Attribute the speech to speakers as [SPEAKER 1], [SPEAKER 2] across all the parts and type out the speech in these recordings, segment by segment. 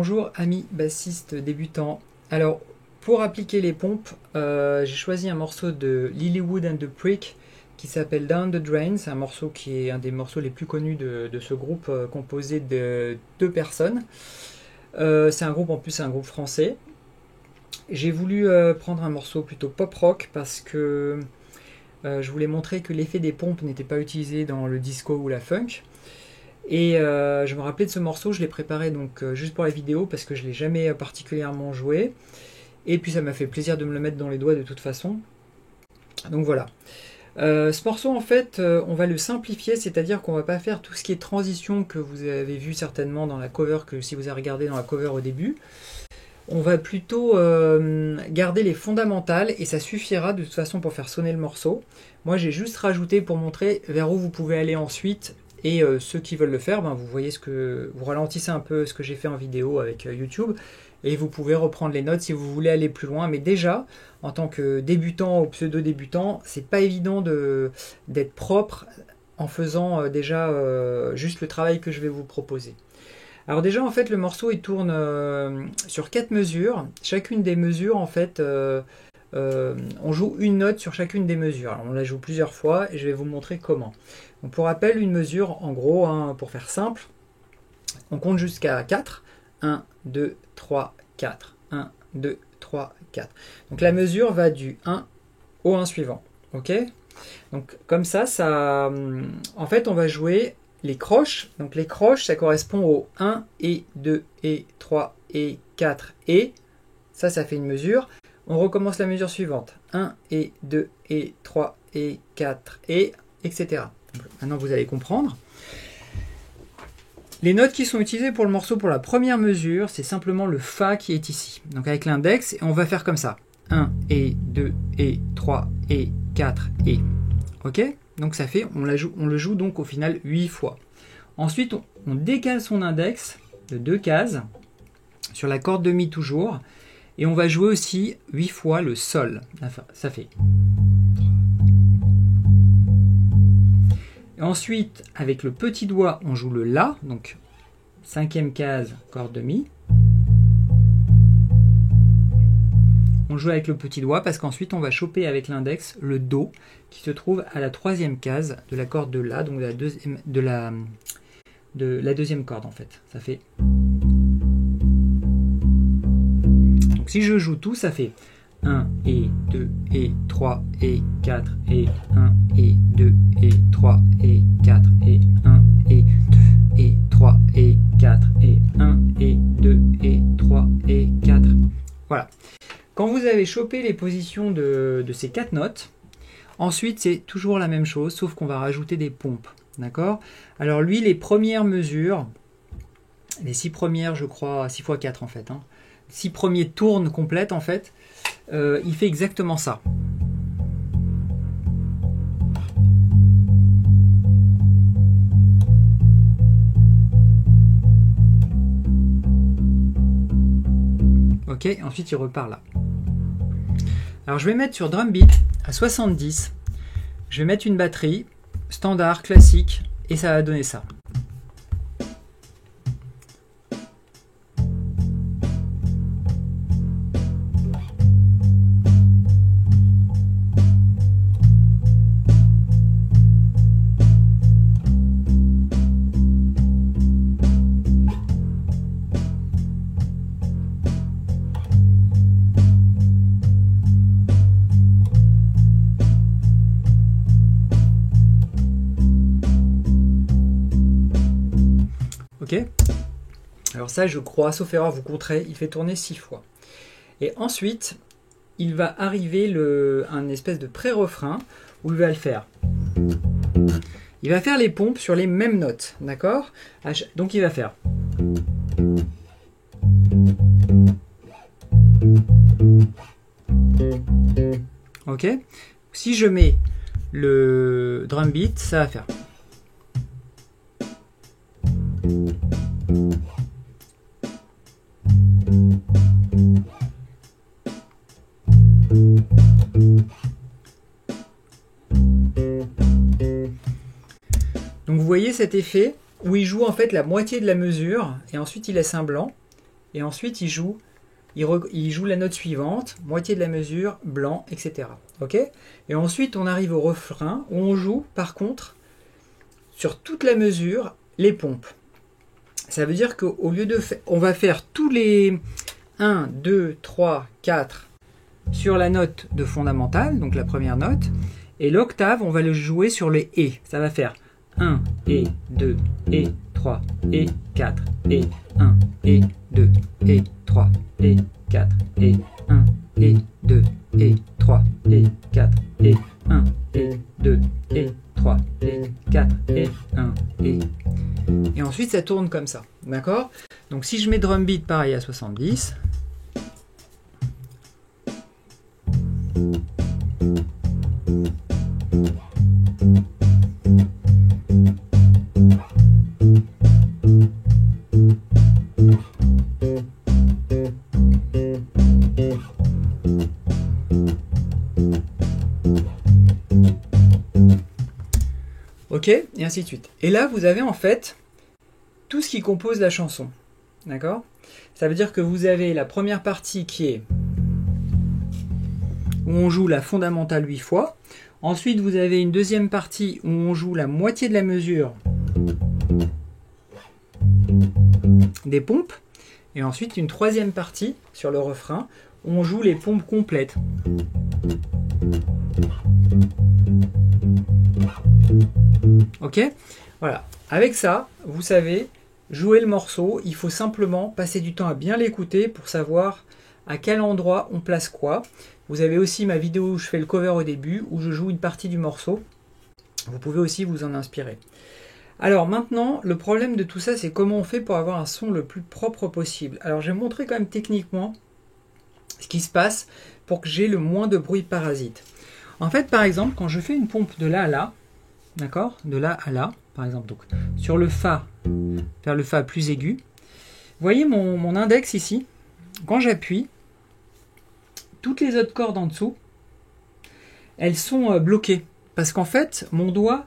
[SPEAKER 1] Bonjour amis bassistes débutants. Alors pour appliquer les pompes, j'ai choisi un morceau de Lilywood and the Prick qui s'appelle Down the Drain. C'est un morceau qui est un des morceaux les plus connus de ce groupe composé de 2 personnes. C'est un groupe, en plus c'est un groupe français. J'ai voulu prendre un morceau plutôt pop rock parce que je voulais montrer que l'effet des pompes n'était pas utilisé dans le disco ou la funk. Et je me rappelais de ce morceau, je l'ai préparé donc juste pour la vidéo parce que je ne l'ai jamais particulièrement joué. Et puis ça m'a fait plaisir de me le mettre dans les doigts de toute façon. Donc voilà. Ce morceau en fait, on va le simplifier, c'est-à-dire qu'on ne va pas faire tout ce qui est transition que vous avez vu certainement dans la cover, que si vous avez regardé dans la cover au début. On va plutôt garder les fondamentales et ça suffira de toute façon pour faire sonner le morceau. Moi j'ai juste rajouté pour montrer vers où vous pouvez aller ensuite. Et ceux qui veulent le faire, vous voyez vous ralentissez un peu ce que j'ai fait en vidéo avec YouTube et vous pouvez reprendre les notes si vous voulez aller plus loin. Mais déjà, en tant que débutant ou pseudo-débutant, c'est pas évident d'être propre en faisant déjà juste le travail que je vais vous proposer. Alors déjà, en fait, le morceau il tourne sur 4 mesures. Chacune des mesures, en fait, on joue une note sur chacune des mesures. Alors, on la joue plusieurs fois et je vais vous montrer comment. Donc, pour rappel, une mesure, en gros, pour faire simple, on compte jusqu'à 4. 1, 2, 3, 4. 1, 2, 3, 4. Donc la mesure va du 1 au 1 suivant. Ok ? Donc comme ça, en fait, on va jouer les croches. Donc les croches, ça correspond au 1 et 2 et 3 et 4 et. Ça fait une mesure. On recommence la mesure suivante. 1 et 2 et 3 et 4 et etc. Maintenant vous allez comprendre. Les notes qui sont utilisées pour le morceau pour la première mesure, c'est simplement le Fa qui est ici. Donc avec l'index, on va faire comme ça. 1 et 2 et 3 et 4 et. Ok ? Donc ça fait, on le joue donc au final 8 fois. Ensuite, on décale son index de 2 cases sur la corde de Mi toujours. Et on va jouer aussi 8 fois le Sol. Ça fait. Et ensuite, avec le petit doigt, on joue le La. Donc, 5e case, corde de Mi. On joue avec le petit doigt parce qu'ensuite, on va choper avec l'index le Do qui se trouve à la 3e case de la corde de La. Donc, de la deuxième corde en fait. Ça fait. Donc, si je joue tout, ça fait 1 et 2 et 3 et 4 et 1 et 2 et 3 et 4 et 1 et 2 et 3 et 4 et 1 et 2 et 3 et 4. Voilà. Quand vous avez chopé les positions de ces 4 notes, ensuite c'est toujours la même chose sauf qu'on va rajouter des pompes. D'accord ? Alors lui, les premières mesures, les 6 premières je crois, 6 x 4 en fait, 6 premiers tournes complètes en fait, il fait exactement ça. Ok, ensuite il repart là. Alors je vais mettre sur drum beat à 70, je vais mettre une batterie standard, classique, et ça va donner ça. Ok. Alors ça, je crois, sauf erreur, vous compterez, il fait tourner 6 fois. Et ensuite, il va arriver un espèce de pré-refrain où il va le faire. Il va faire les pompes sur les mêmes notes, d'accord ? Donc il va faire. Ok ? Si je mets le drum beat, ça va faire. Donc vous voyez cet effet où il joue en fait la moitié de la mesure et ensuite il laisse un blanc et ensuite il joue la note suivante, moitié de la mesure, blanc, etc. Ok? Et ensuite on arrive au refrain où on joue par contre sur toute la mesure les pompes. Ça veut dire qu'au lieu de faire, on va faire tous les 1, 2, 3, 4 sur la note de fondamentale, donc la première note, et l'octave, on va le jouer sur les et. Ça va faire 1, et 2, et 3, et 4, et 1, et 2, et 3, et 4, et 1, et 2, et 3, et 4, et 1, et 2, et 3, et 4, et 1, et... Et ensuite, ça tourne comme ça. D'accord? Donc, si je mets drum beat pareil à 70... Ok, et ainsi de suite. Et là, vous avez en fait tout ce qui compose la chanson. D'accord? Ça veut dire que vous avez la première partie qui est où on joue la fondamentale 8 fois. Ensuite, vous avez une deuxième partie où on joue la moitié de la mesure des pompes. Et ensuite, une troisième partie sur le refrain où on joue les pompes complètes. Ok? Voilà. Avec ça, vous savez jouer le morceau. Il faut simplement passer du temps à bien l'écouter pour savoir à quel endroit on place quoi. Vous avez aussi ma vidéo où je fais le cover au début, où je joue une partie du morceau. Vous pouvez aussi vous en inspirer. Alors maintenant, le problème de tout ça, c'est comment on fait pour avoir un son le plus propre possible. Alors je vais montrer quand même techniquement ce qui se passe pour que j'ai le moins de bruit parasite. En fait, par exemple, quand je fais une pompe de là à là, d'accord, de là à là, par exemple, donc sur le Fa, vers le Fa plus aigu, vous voyez mon index ici, quand j'appuie, toutes les autres cordes en dessous, elles sont bloquées. Parce qu'en fait, mon doigt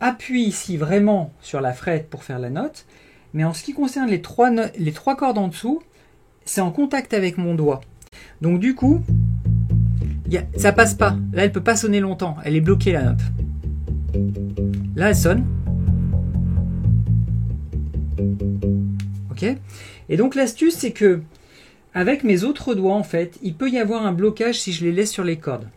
[SPEAKER 1] appuie ici vraiment sur la frette pour faire la note, mais en ce qui concerne les trois cordes en dessous, c'est en contact avec mon doigt. Donc du coup, ça passe pas. Là, elle peut pas sonner longtemps. Elle est bloquée, la note. Là, elle sonne. Ok. Et donc l'astuce, c'est que avec mes autres doigts, en fait, il peut y avoir un blocage si je les laisse sur les cordes.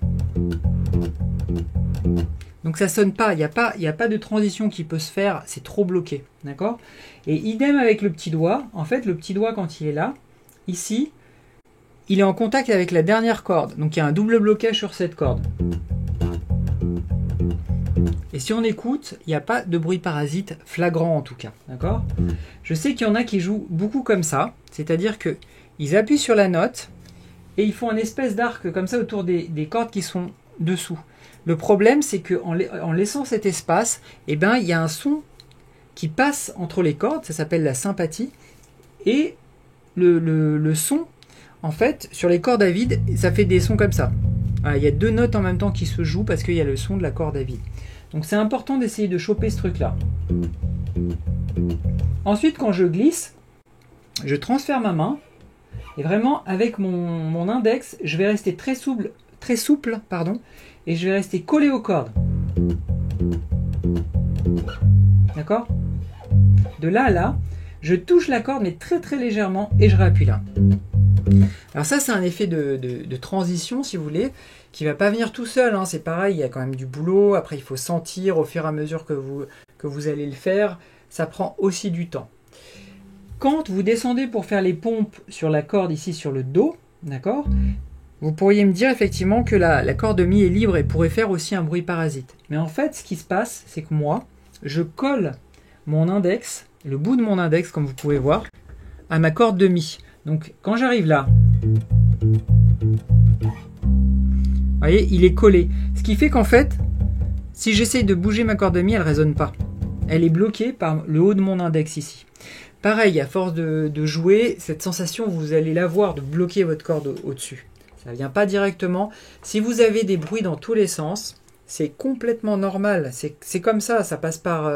[SPEAKER 1] Donc ça sonne pas, il n'y a pas de transition qui peut se faire, c'est trop bloqué, d'accord? Et idem avec le petit doigt. En fait, le petit doigt, quand il est là, ici, il est en contact avec la dernière corde. Donc il y a un double blocage sur cette corde. Et si on écoute, il n'y a pas de bruit parasite flagrant en tout cas, d'accord? Je sais qu'il y en a qui jouent beaucoup comme ça, c'est-à-dire que ils appuient sur la note et ils font un espèce d'arc comme ça autour des cordes qui sont dessous. Le problème, c'est qu'en laissant cet espace, eh ben, il y a un son qui passe entre les cordes, ça s'appelle la sympathie, et le son, en fait, sur les cordes à vide, ça fait des sons comme ça. Voilà, il y a deux notes en même temps qui se jouent parce qu'il y a le son de la corde à vide. Donc c'est important d'essayer de choper ce truc-là. Ensuite, quand je glisse, je transfère ma main, et vraiment, avec mon index, je vais rester très souple, et je vais rester collé aux cordes. D'accord? De là à là, je touche la corde, mais très très légèrement, et je réappuie là. Alors ça, c'est un effet de transition, si vous voulez, qui ne va pas venir tout seul. Hein. C'est pareil, il y a quand même du boulot. Après, il faut sentir au fur et à mesure que vous allez le faire. Ça prend aussi du temps. Quand vous descendez pour faire les pompes sur la corde ici, sur le Do, d'accord, vous pourriez me dire effectivement que la corde Mi est libre et pourrait faire aussi un bruit parasite. Mais en fait, ce qui se passe, c'est que moi, je colle mon index, le bout de mon index, comme vous pouvez voir, à ma corde de Mi. Donc, quand j'arrive là, vous voyez, il est collé. Ce qui fait qu'en fait, si j'essaye de bouger ma corde de Mi, elle ne résonne pas. Elle est bloquée par le haut de mon index ici. Pareil, à force de jouer, cette sensation, vous allez l'avoir de bloquer votre corde au-dessus. Ça ne vient pas directement. Si vous avez des bruits dans tous les sens, c'est complètement normal. C'est comme ça, ça passe par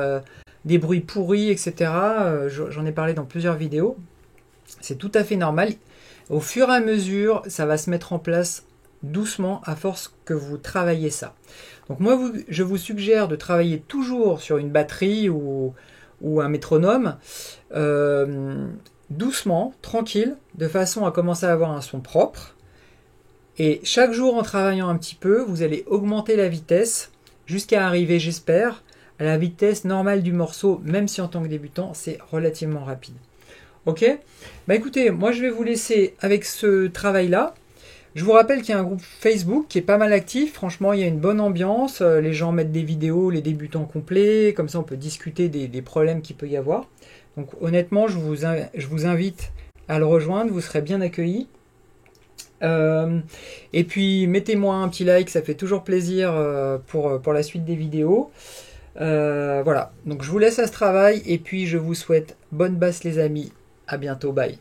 [SPEAKER 1] des bruits pourris, etc. J'en ai parlé dans plusieurs vidéos. C'est tout à fait normal. Au fur et à mesure, ça va se mettre en place doucement à force que vous travaillez ça. Donc moi, je vous suggère de travailler toujours sur une batterie ou un métronome, doucement, tranquille, de façon à commencer à avoir un son propre. Et chaque jour, en travaillant un petit peu, vous allez augmenter la vitesse jusqu'à arriver, j'espère, à la vitesse normale du morceau, même si en tant que débutant, c'est relativement rapide. Ok? Bah écoutez, moi je vais vous laisser avec ce travail-là. Je vous rappelle qu'il y a un groupe Facebook qui est pas mal actif. Franchement, il y a une bonne ambiance. Les gens mettent des vidéos, les débutants complets. Comme ça, on peut discuter des problèmes qu'il peut y avoir. Donc honnêtement, je vous invite à le rejoindre. Vous serez bien accueillis. Et puis, mettez-moi un petit like. Ça fait toujours plaisir pour la suite des vidéos. Voilà. Donc, je vous laisse à ce travail. Et puis, je vous souhaite bonne basse, les amis. À bientôt. Bye.